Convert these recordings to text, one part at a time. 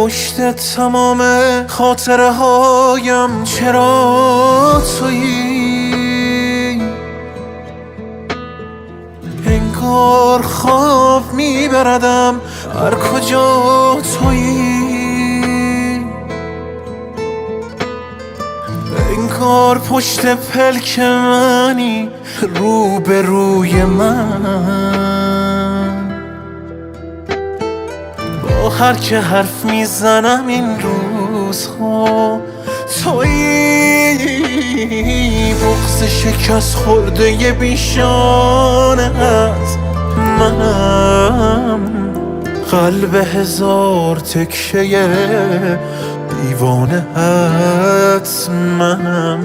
پشت تمام خاطره هایم چرا تویی؟ انگار خواب میبردم هر کجا تویی. انگار پشت پلک منی رو به روی من. با هر که حرف میزنم این روزها تویی. بغض شکست خورده ی بیشانه از منم. قلب هزار تکشه دیوانه هات منم.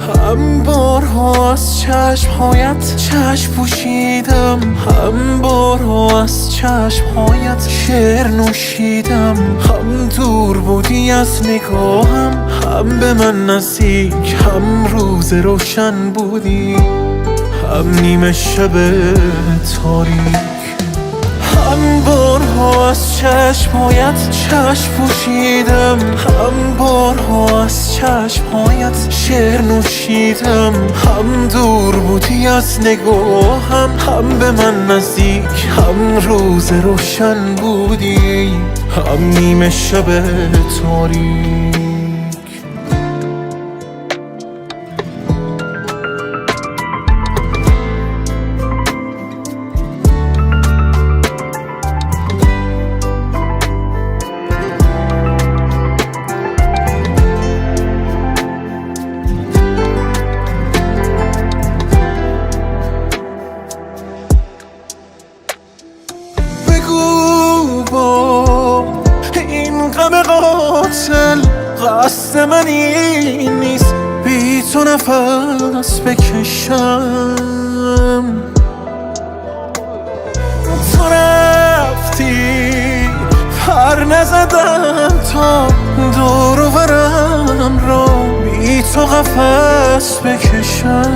هم بارها از چشمهایت چشم پوشیدم، هم بارها از چشمهایت شعر نوشیدم. هم دور بودی از نگاهم، هم به من نزدیک، هم روز روشن بودی، هم نیمه شب تاریک. هم بارها از چشمهایت چشم پوشیدم، هم بارها از چشمهایت شعر نوشیدم. هم دور بودی از نگاهم، هم به من نزدیک، هم روز روشن بودی، هم نیمه شب تاریک. این غم قاتل قصد من این نیست، بی تو نفس بکشم. تو رفتی پر نزدم تا دور و برم را بی تو قفس بکشم.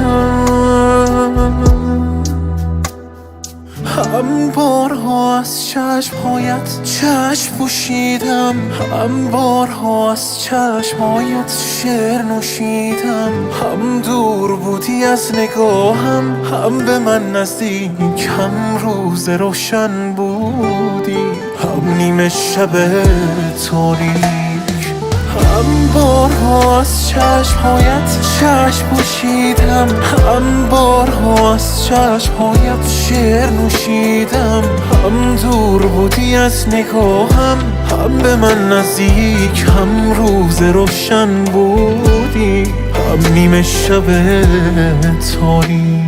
هم بارها از چشمهایت چشم پوشیدم، هم بارها از چشمهایت شعر نوشیدم. هم دور بودی از نگاهم، هم به من نزدیک، هم روز روشن بودی، هم نیمه شب تاریک. هم بارها از چشمهایت چشم پوشیدم، هم بارها از چشمهایت شعر نوشیدم. هم دور بودی از نگاهم، هم به من نزدیک، هم روز روشن بودی، هم نیمه شب تاریک.